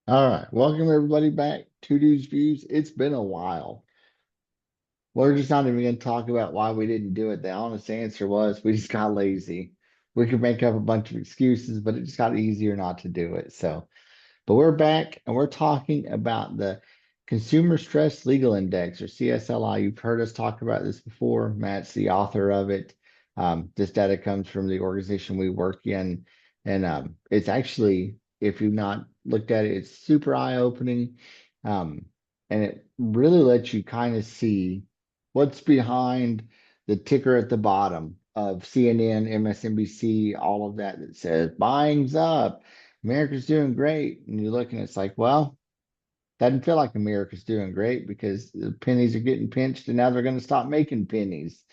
All right, welcome everybody back to Dudes Views. It's been a while. We're just not even going to talk about why we didn't do it. The honest answer was we just got lazy. We could make up a bunch of excuses, but it just got easier not to do it. But we're back and we're talking about the Consumer Stress Legal Index or CSLI. You've heard us talk about this before. Matt's the author of it. This data comes from the organization we work in, and it's actually, if you've not looked at it, it's super eye-opening, um, and it really lets you kind of see what's behind the ticker at the bottom of CNN, MSNBC, all of that that says buying's up. America's doing great. And you look and it's like, well, doesn't feel like America's doing great because the pennies are getting pinched and now they're going to stop making pennies.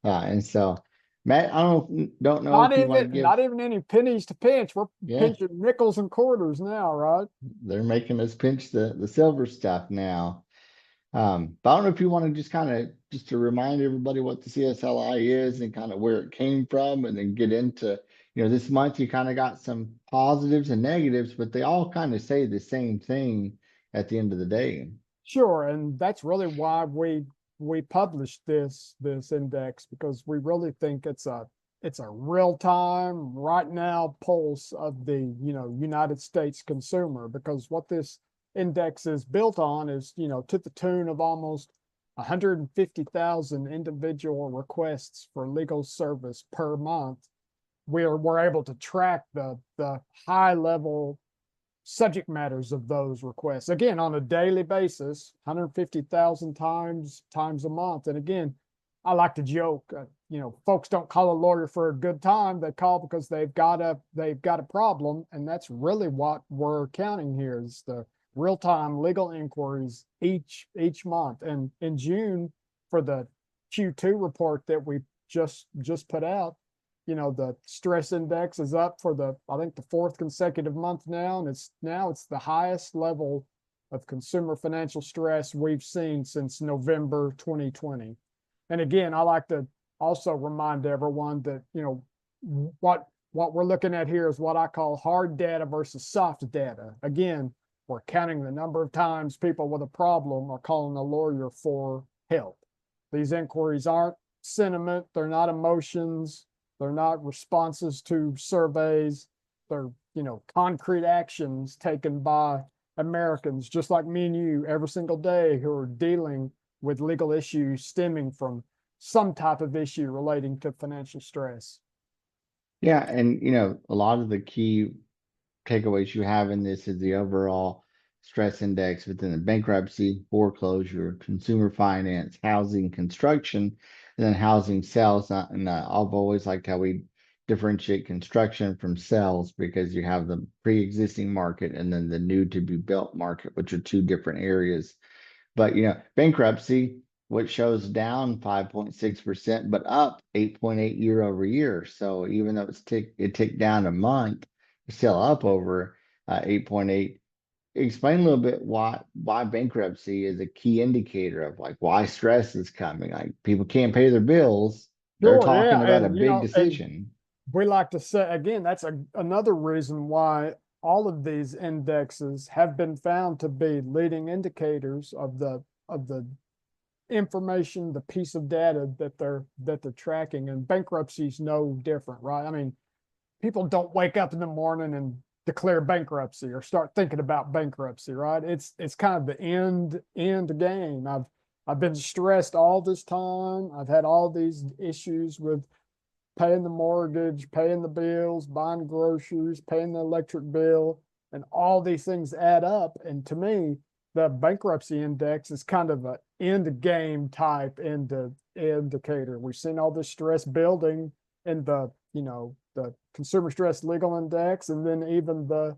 And so, Matt, I don't know Not if you want to even give, not even any pennies to pinch. We're yeah, pinching nickels and quarters now, right? they're making us pinch the silver stuff now. But I don't know if you want to just kind of just to remind everybody what the CSLI is and kind of where it came from, and then get into, this month you kind of got some positives and negatives, but they all kind of say the same thing at the end of the day. Sure, and that's really why we published this index because we really think it's a real time right now pulse of the United States consumer because what this index is built on is to the tune of almost 150,000 individual requests for legal service per month. We're able to track the high level subject matters of those requests again on a daily basis, 150,000 times a month. And again, I like to joke, folks don't call a lawyer for a good time; they call because they've got a problem, and that's really what we're counting here is the real time legal inquiries each month. And in June, for the Q2 report that we just put out, the stress index is up for I think the fourth consecutive month now, and it's the highest level of consumer financial stress we've seen since November 2020. And again, I like to also remind everyone that what we're looking at here is what I call hard data versus soft data. Again, we're counting the number of times people with a problem are calling a lawyer for help. These inquiries aren't sentiment, they're not emotions, they're not responses to surveys. They're, concrete actions taken by Americans, just like me and you, every single day, who are dealing with legal issues stemming from some type of issue relating to financial stress. Yeah, and a lot of the key takeaways you have in this is the overall stress index within the bankruptcy, foreclosure, consumer finance, housing, construction, and then housing sales. And I've always liked how we differentiate construction from sales because you have the pre-existing market and then the new to be built market, which are two different areas. But bankruptcy, which shows down 5.6%, but up 8.8 year over year. So even though it ticked down a month, it's still up over 8.8. Explain a little bit why bankruptcy is a key indicator of like why stress is coming. Like people can't pay their bills. They're Sure, talking yeah, about a and big and decision. we like to say again, that's another reason why all of these indexes have been found to be leading indicators of the information, the piece of data that they're tracking. And bankruptcy is no different, right? I mean, people don't wake up in the morning and declare bankruptcy or start thinking about bankruptcy, right? It's kind of the end game. I've been stressed all this time. I've had all these issues with paying the mortgage, paying the bills, buying groceries, paying the electric bill, and all these things add up. And to me, the bankruptcy index is kind of an end game type indicator. We've seen all this stress building in the consumer stress legal index, and then even the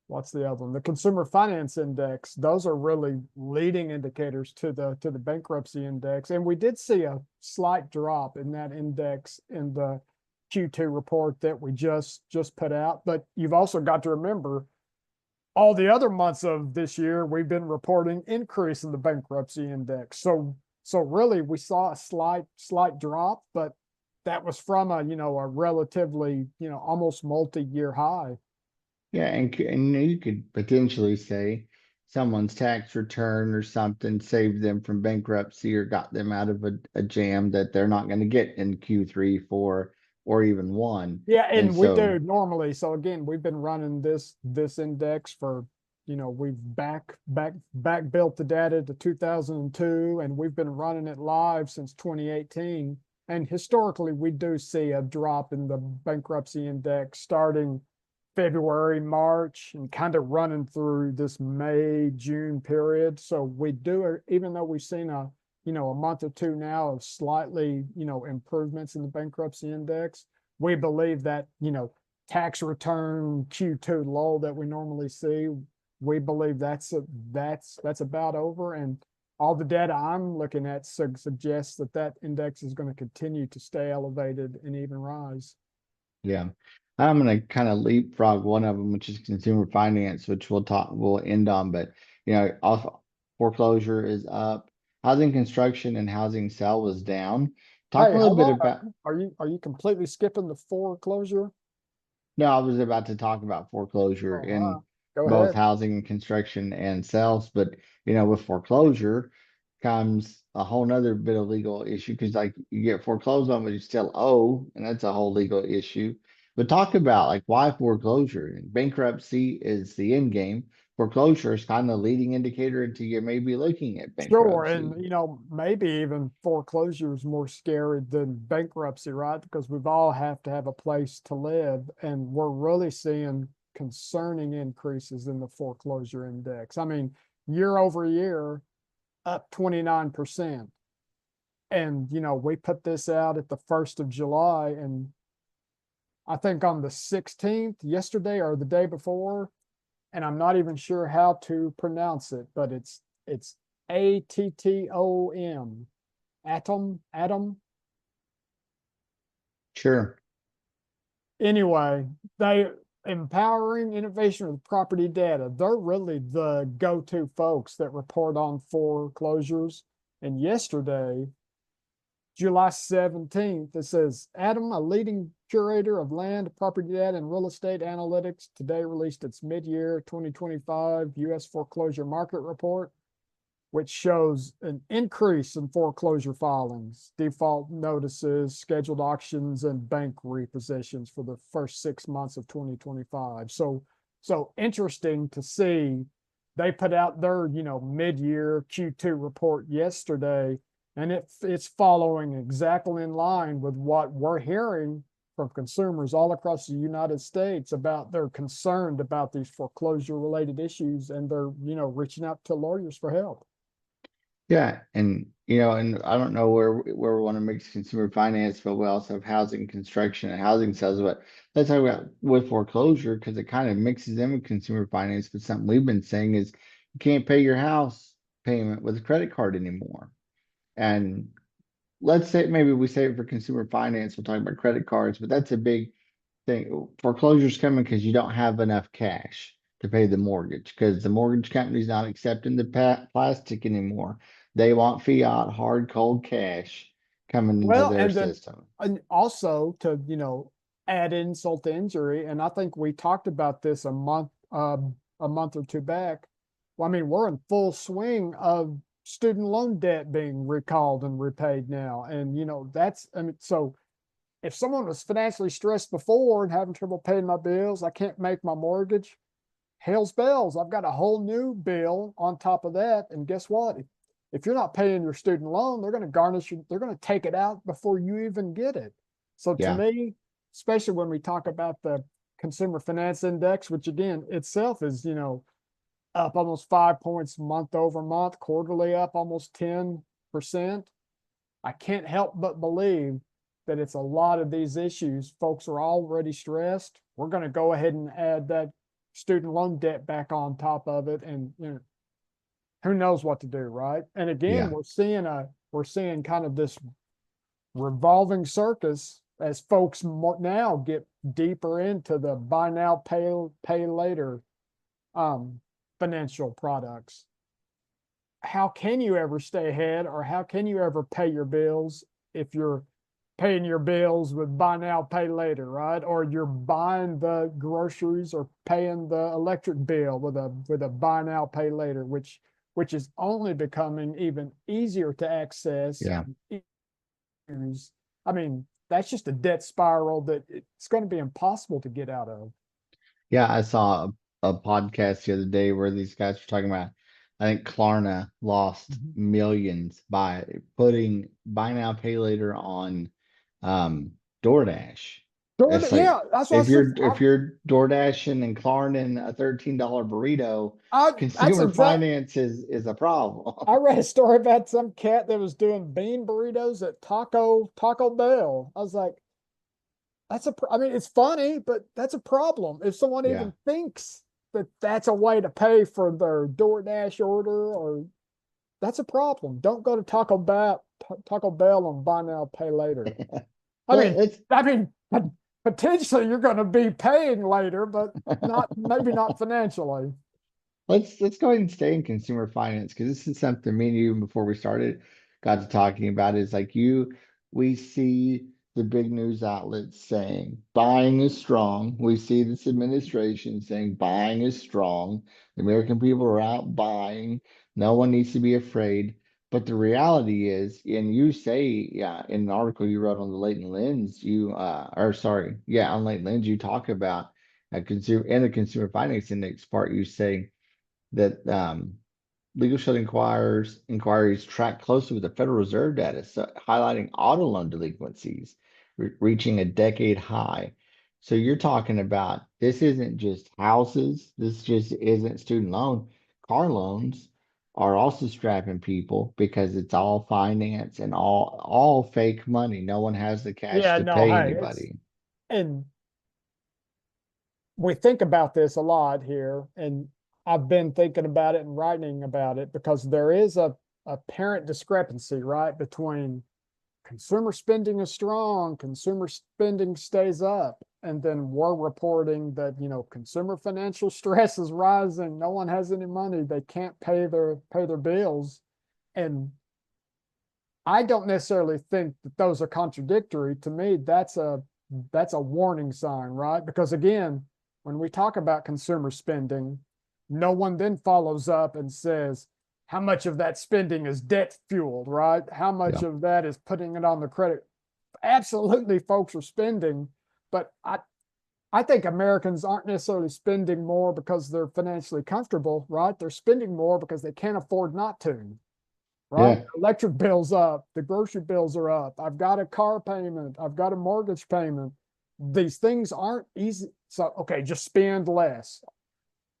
what's the other one? The consumer finance index. Those are really leading indicators to the bankruptcy index. And we did see a slight drop in that index in the Q2 report that we just put out. But you've also got to remember all the other months of this year, we've been reporting increase in the bankruptcy index. So really we saw a slight drop, but that was from a relatively, almost multi-year high. Yeah, and you could potentially say someone's tax return or something saved them from bankruptcy or got them out of a jam that they're not going to get in Q3, 4, or even 1. Yeah, And and we so, do normally. So again, we've been running this index for, we've back built the data to 2002, and we've been running it live since 2018. And historically, we do see a drop in the bankruptcy index starting February, March, and kind of running through this May, June period. So we do, even though we've seen a month or two now of slightly, improvements in the bankruptcy index, we believe that, tax return Q2 low that we normally see, we believe that's about over. And all the data I'm looking at suggests that that index is going to continue to stay elevated and even rise. yeah, I'm going to kind of leapfrog one of them, which is consumer finance, which we'll end on. But, also foreclosure is up. Housing construction and housing sale was down. Talk Hey, a little hold bit on. about. Are you completely skipping the foreclosure? No, I was about to talk about foreclosure Oh, in go both ahead. housing and construction and sales, but with foreclosure comes a whole nother bit of legal issue because like you get foreclosed on, but you still owe, and that's a whole legal issue. But talk about like why foreclosure. Bankruptcy is the end game. Foreclosure is kind of leading indicator until you may be looking at Sure, bankruptcy. and maybe even foreclosure is more scary than bankruptcy, right? Because we've all have to have a place to live, and we're really seeing concerning increases in the foreclosure index. I mean, year over year, up 29%. And we put this out at the 1st of July, and I think on the 16th, yesterday or the day before, and I'm not even sure how to pronounce it, but it's ATTOM, atom. Sure. Anyway, they empowering innovation with property data. They're really the go-to folks that report on foreclosures. And yesterday, July 17th, it says Adam, a leading curator of land, property data, and real estate analytics, today released its mid-year 2025 U.S. foreclosure market report, which shows an increase in foreclosure filings, default notices, scheduled auctions, and bank repossessions for the first 6 months of 2025. So interesting to see. They put out their, mid-year Q2 report yesterday, and it's following exactly in line with what we're hearing from consumers all across the United States about they're concerned about these foreclosure related issues, and they're, reaching out to lawyers for help. Yeah, and I don't know where we want to mix consumer finance, but we also have housing construction and housing sales. But let's talk about with foreclosure because it kind of mixes in with consumer finance. But something we've been saying is you can't pay your house payment with a credit card anymore. And let's say maybe we save it for consumer finance. We'll talk about credit cards, but that's a big thing. Foreclosure's coming because you don't have enough cash to pay the mortgage because the mortgage company's not accepting the plastic anymore. They want fiat, hard, cold cash coming into Well, their and then system. and also to, add insult to injury, and I think we talked about this a month or two back. Well, I mean, we're in full swing of student loan debt being recalled and repaid now. And that's, I mean, so if someone was financially stressed before and having trouble paying my bills, I can't make my mortgage, hell's bells. I've got a whole new bill on top of that. And guess what? If you're not paying your student loan, they're going to garnish you, they're going to take it out before you even get it. So to Yeah, me, especially when we talk about the consumer finance index, which again itself is, up almost 5 points month over month, quarterly up almost 10%. I can't help but believe that it's a lot of these issues. Folks are already stressed. We're going to go ahead and add that student loan debt back on top of it, and who knows what to do, right? And again, yeah, we're seeing kind of this revolving circus as folks now get deeper into the buy now, pay later um, financial products. How can you ever stay ahead, or how can you ever pay your bills if you're paying your bills with buy now, pay later, right? Or you're buying the groceries or paying the electric bill with a buy now, pay later, which is only becoming even easier to access. Yeah. I mean, that's just a debt spiral that it's going to be impossible to get out of. Yeah, I saw a podcast the other day where these guys were talking about, I think Klarna lost Mhm. millions by putting buy now, pay later on um DoorDash. It's like Yeah, that's what if you're DoorDashing and Klarna a $13 burrito, that's consumer exact. finance is a problem. I read a story about some cat that was doing bean burritos at Taco Bell. I was like, I mean, it's funny, but that's a problem. If someone Yeah. even thinks that that's a way to pay for their DoorDash order, or that's a problem. Don't go to Taco Bell and buy now, pay later. I But mean, I mean, potentially you're going to be paying later, but not maybe not financially. let's go ahead and stay in consumer finance because this is something me and you before we started got to talking about is like we see the big news outlets saying buying is strong. We see this administration saying buying is strong. The American people are out buying. No one needs to be afraid. But the reality is, and you say, yeah, in an article you wrote on the Layton Lens, or sorry, yeah, on Layton Lens, you talk about a consumer in the consumer finance index part, you say that legal shut inquiries track closely with the Federal Reserve data, so highlighting auto loan delinquencies reaching a decade high. So you're talking about this isn't just houses, this just isn't student loan. Car loans are also strapping people because it's all finance and all fake money. No one has the cash Yeah, to no, pay hey, it's anybody. and we think about this a lot here, and I've been thinking about it and writing about it because there is a apparent discrepancy, right, between consumer spending is strong, consumer spending stays up, and then we're reporting that, consumer financial stress is rising, no one has any money, they can't pay their bills. And I don't necessarily think that those are contradictory. To me, that's a warning sign, right? Because again, when we talk about consumer spending, no one then follows up and says, how much of that spending is debt fueled, right? How much Yeah. of that is putting it on the credit? Absolutely, folks are spending, but I think Americans aren't necessarily spending more because they're financially comfortable, right? They're spending more because they can't afford not to, right? Yeah. Electric bills up, the grocery bills are up. I've got a car payment, I've got a mortgage payment. These things aren't easy. So, okay, just spend less.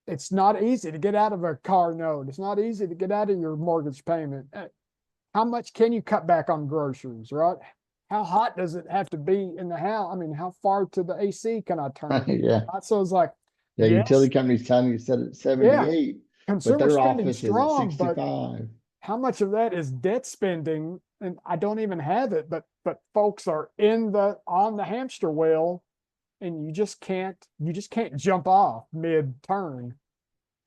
It's not easy to get out of a car note. It's not easy to get out of your mortgage payment. How much can you cut back on groceries, right? How hot does it have to be in the house? I mean, how far to the AC can I turn it? Yeah. Right? So it's like, Yeah, yes, utility companies telling you set at yeah, 78, but consumer their spending office is at strong, but 65. how much of that is debt spending? And I don't even have it, but folks are on the hamster wheel, and you just can't jump off mid turn.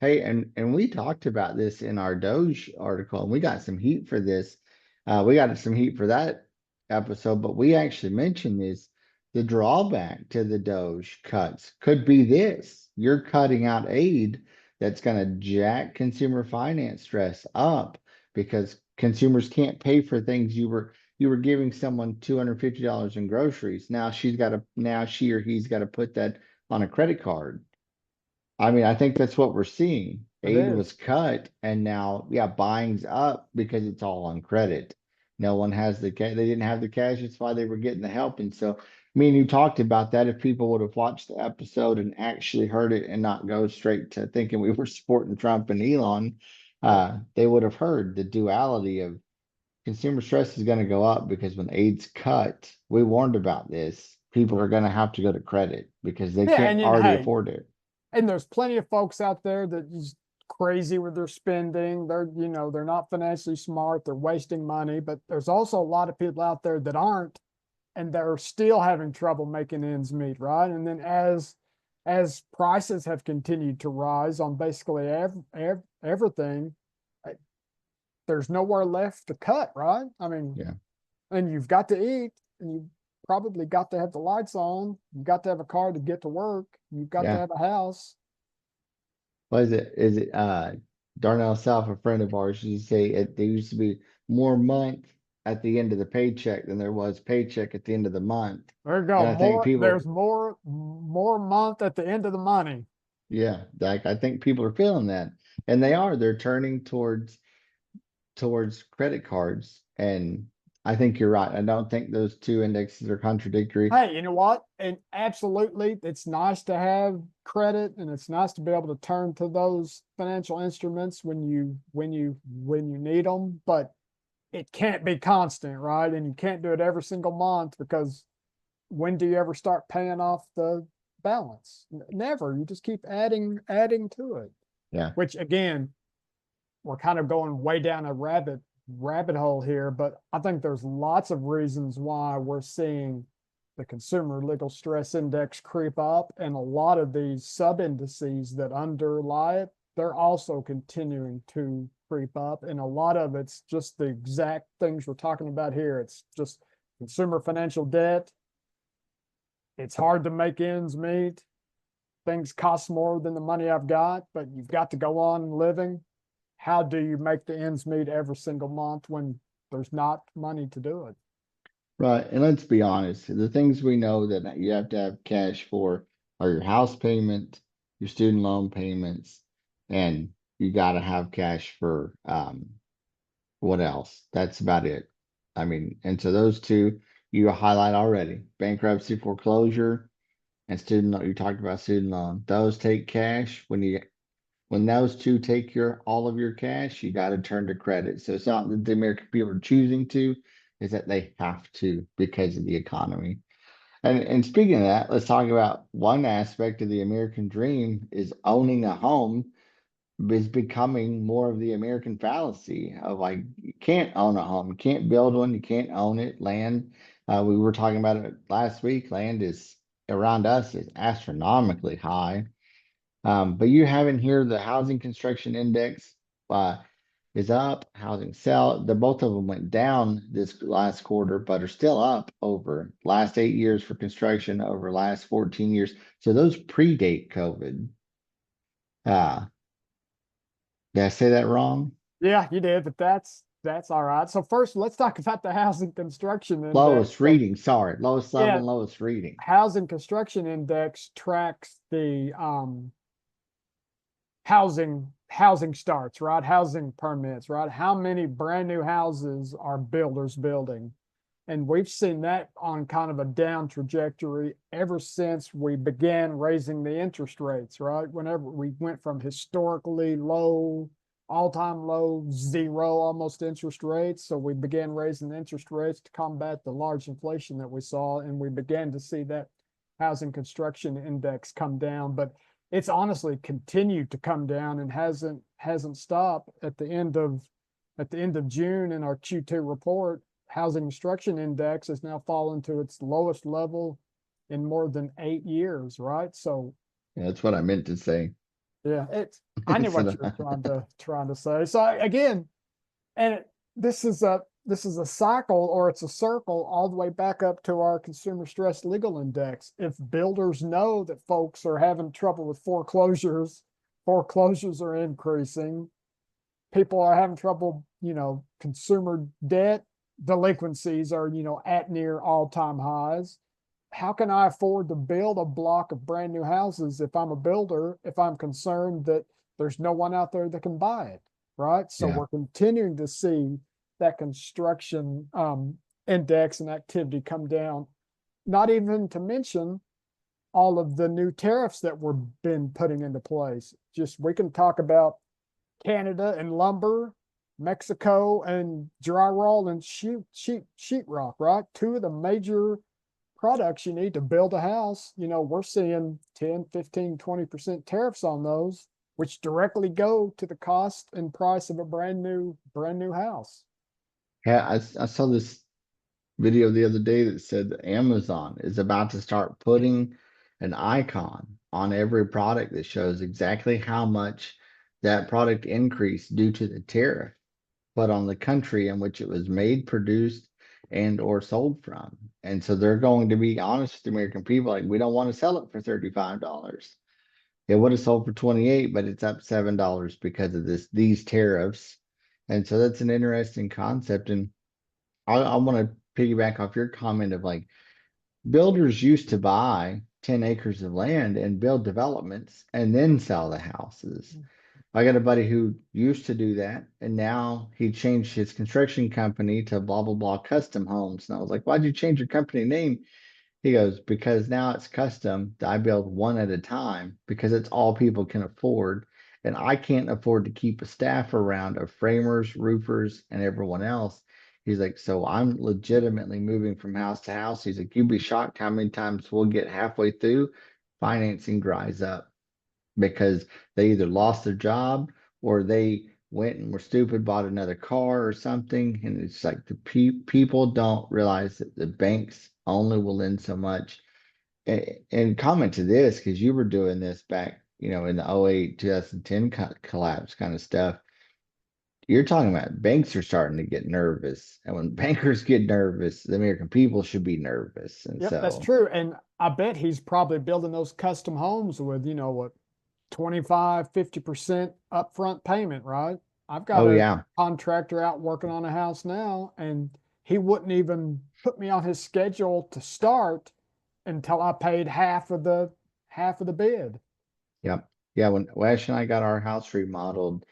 Hey, and we talked about this in our Doge article, and we got some heat for this. We got some heat for that episode, but we actually mentioned this. The drawback to the Doge cuts could be this. You're cutting out aid that's going to jack consumer finance stress up because consumers can't pay for things you were giving someone $250 in groceries. Now she or he's got to put that on a credit card. I mean, I think that's what we're seeing. It Aid was is. cut, and now, yeah, buying's up because it's all on credit. No one has the cash. They didn't have the cash. That's why they were getting the help. And so, me and you talked about that. If people would have watched the episode and actually heard it and not go straight to thinking we were supporting Trump and Elon, they would have heard the duality of consumer stress is going to go up because when aid's cut, we warned about this. People are going to have to go to credit because they Yeah, can't and then already hey, afford it. and there's plenty of folks out there that just crazy with their spending. They're not financially smart, they're wasting money, but there's also a lot of people out there that aren't, and they're still having trouble making ends meet, right? And then as prices have continued to rise on basically everything, uh, there's nowhere left to cut, right? I mean, Yeah. and you've got to eat, and probably got to have the lights on. You got to have a car to get to work. You've got to Yeah. have a house. What is it? Is it Darnell South, a friend of ours, used to say there used to be more month at the end of the paycheck than there was paycheck at the end of the month. There you And go. I think There's people, more month at the end of the money. yeah, like I think people are feeling that. And they are. They're turning towards credit cards. And I think you're right. I don't think those two indexes are contradictory. Hey, you know what? And absolutely, it's nice to have credit and it's nice to be able to turn to those financial instruments when you need them, but it can't be constant, right? And you can't do it every single month because when do you ever start paying off the balance? Never. You just keep adding to it, Yeah. which again, we're kind of going way down a rabbit hole here, but I think there's lots of reasons why we're seeing the consumer legal stress index creep up, and a lot of these sub indices that underlie it, they're also continuing to creep up, and a lot of it's just the exact things we're talking about here. It's just consumer financial debt. It's hard to make ends meet. Things cost more than the money I've got, but you've got to go on living. How do you make the ends meet every single month when there's not money to do it? Right. And let's be honest, the things we know that you have to have cash for are your house payment, your student loan payments, and you got to have cash for what else? That's about it. I mean, and so those two you highlight already. Bankruptcy, foreclosure, and student loan. You talked about student loan. Those take cash. When those two take your all of your cash, you got to turn to credit. So it's not that the American people are choosing to, is that they have to because of the economy. And speaking of that, let's talk about one aspect of the American dream is owning a home is becoming more of the American fallacy of like you can't own a home, you can't build one, you can't own it. Land, we were talking about it last week. Land is around us is astronomically high. But you have in here the housing construction index uh, is up, housing sell. The both of them went down this last quarter, but are still up over last 8 years for construction, over last 14 years. So those predate COVID. Uh, did I say that wrong? Yeah, you did, but that's all right. So first, let's talk about the housing construction index. Lowest So reading, sorry, lowest level yeah, and lowest reading. housing construction index tracks the housing starts, right? Housing permits, right? How many brand new houses are builders building? And we've seen that on kind of a down trajectory ever since we began raising the interest rates, right? Whenever we went from historically low, all-time low, zero almost interest rates. So we began raising the interest rates to combat the large inflation that we saw, and we began to see that housing construction index come down. But it's honestly continued to come down and hasn't stopped at the end of June in our Q2 report. Housing construction index has now fallen to its lowest level in more than 8 years, right? So Yeah, that's what I meant to say. yeah, it's I knew what you were trying to say. So again, and this is a cycle or it's a circle all the way back up to our consumer stress legal index. If builders know that folks are having trouble with foreclosures are increasing, people are having trouble, consumer debt delinquencies are, at near all-time highs. How can I afford to build a block of brand new houses if I'm a builder, if I'm concerned that there's no one out there that can buy it, right? So Yeah. we're continuing to see that construction index and activity come down, not even to mention all of the new tariffs that were been putting into place. Just we can talk about Canada and lumber, Mexico and drywall and sheetrock, right? Two of the major products you need to build a house. We're seeing 10, 15, 20% tariffs on those, which directly go to the cost and price of a brand new house. Yeah, I saw this video the other day that said that Amazon is about to start putting an icon on every product that shows exactly how much that product increased due to the tariff, but on the country in which it was made, produced, and or sold from. And so they're going to be honest with the American people, like we don't want to sell it for $35. It would have sold for 28, but it's up $7 because of these tariffs. And so that's an interesting concept. And I want to piggyback off your comment of like builders used to buy 10 acres of land and build developments and then sell the houses. I got a buddy who used to do that, and now he changed his construction company to blah blah blah custom homes. And I was like, why'd you change your company name? He goes, because now it's custom. I build one at a time because it's all people can afford. And I can't afford to keep a staff around of framers, roofers, and everyone else. He's like, so I'm legitimately moving from house to house. He's like, you'd be shocked how many times we'll get halfway through, financing dries up because they either lost their job or they went and were stupid, bought another car or something. And it's like the people don't realize that the banks only will lend so much. And comment to this, because you were doing this back, in the 08, 2010 collapse kind of stuff. You're talking about banks are starting to get nervous. And when bankers get nervous, the American people should be nervous. And Yep, that's so, true. And I bet he's probably building those custom homes with, what, 25, 50% upfront payment, right? I've got oh, a yeah. contractor out working on a house now, and he wouldn't even put me on his schedule to start until I paid half of the bid. Yep. Yeah, when Wes and I got our house remodeled,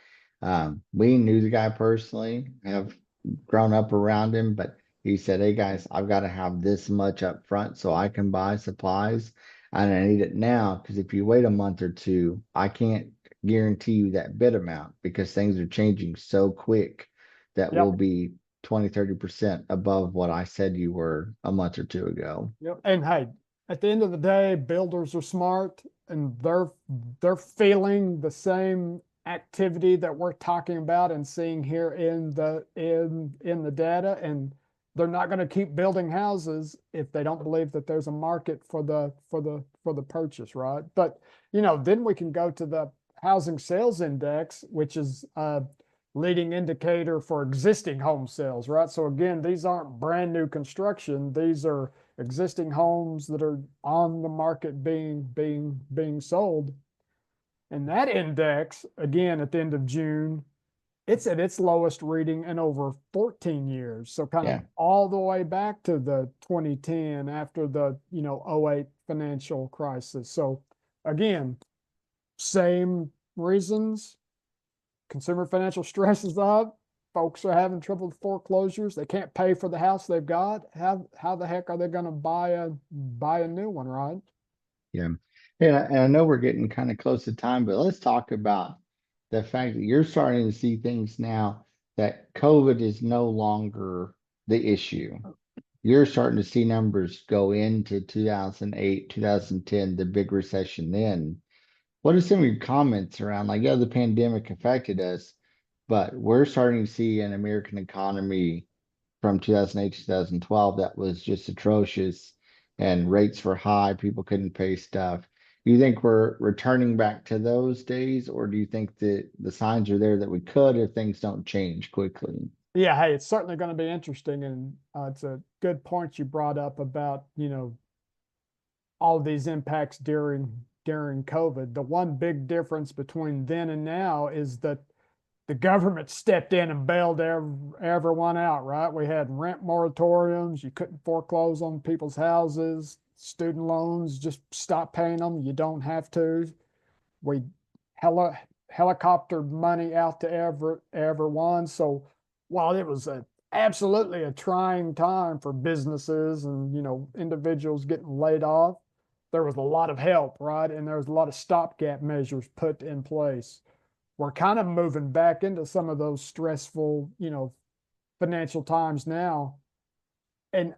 we knew the guy personally, have grown up around him, but he said, hey guys, I've got to have this much up front so I can buy supplies. And I need it now because if you wait a month or two, I can't guarantee you that bid amount because things are changing so quick that we'll Yep. be 20, 30% above what I said you were a month or two ago. Yep. And hey, at the end of the day, builders are smart and they're feeling the same activity that we're talking about and seeing here in the data. And they're not going to keep building houses if they don't believe that there's a market for the purchase, right? But then we can go to the housing sales index, which is leading indicator for existing home sales, right? So again, these aren't brand new construction. These are existing homes that are on the market being sold. And that index, again, at the end of June, it's at its lowest reading in over 14 years. So kind of Yeah. all the way back to the 2010 after the, '08 financial crisis. So again, same reasons. Consumer financial stress is up. Folks are having trouble with foreclosures. They can't pay for the house they've got. How the heck are they going to buy a new one, right? Yeah. And I know we're getting kind of close to time, but let's talk about the fact that you're starting to see things now that COVID is no longer the issue. You're starting to see numbers go into 2008, 2010, the big recession then. What are some of your comments around like, yeah, the pandemic affected us, but we're starting to see an American economy from 2008 to 2012 that was just atrocious and rates were high, people couldn't pay stuff. Do you think we're returning back to those days, or do you think that the signs are there that we could if things don't change quickly? Yeah, hey, it's certainly going to be interesting, and it's a good point you brought up about all these impacts during COVID. The one big difference between then and now is that the government stepped in and bailed everyone out, right? We had rent moratoriums. You couldn't foreclose on people's houses. Student loans, just stop paying them. You don't have to. We helicoptered money out to everyone. So while it was absolutely a trying time for businesses and individuals getting laid off, there was a lot of help, right? And there was a lot of stopgap measures put in place. We're kind of moving back into some of those stressful, financial times now. And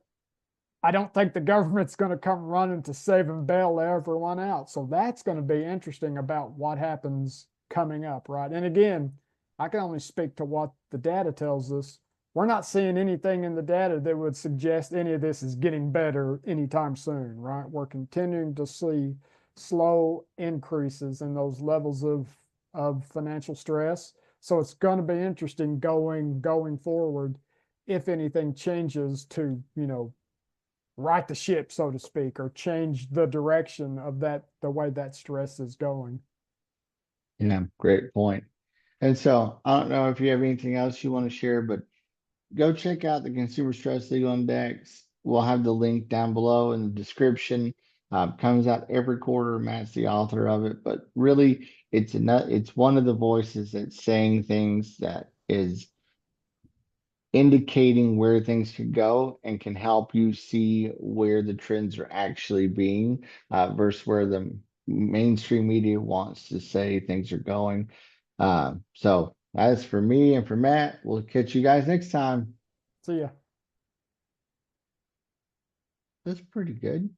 I don't think the government's going to come running to save and bail everyone out. So that's going to be interesting about what happens coming up, right? And again, I can only speak to what the data tells us. We're not seeing anything in the data that would suggest any of this is getting better anytime soon, right? We're continuing to see slow increases in those levels of financial stress. So it's going to be interesting going forward if anything changes to, right the ship, so to speak, or change the direction of the way that stress is going. Yeah, great point. And so I don't know if you have anything else you want to share, but go check out the Consumer Stress Legal Index. We'll have the link down below in the description. Comes out every quarter. Matt's the author of it, but really, it's one of the voices that's saying things that is indicating where things could go and can help you see where the trends are actually being versus where the mainstream media wants to say things are going. So as for me and for Matt, we'll catch you guys next time. So yeah. That's pretty good.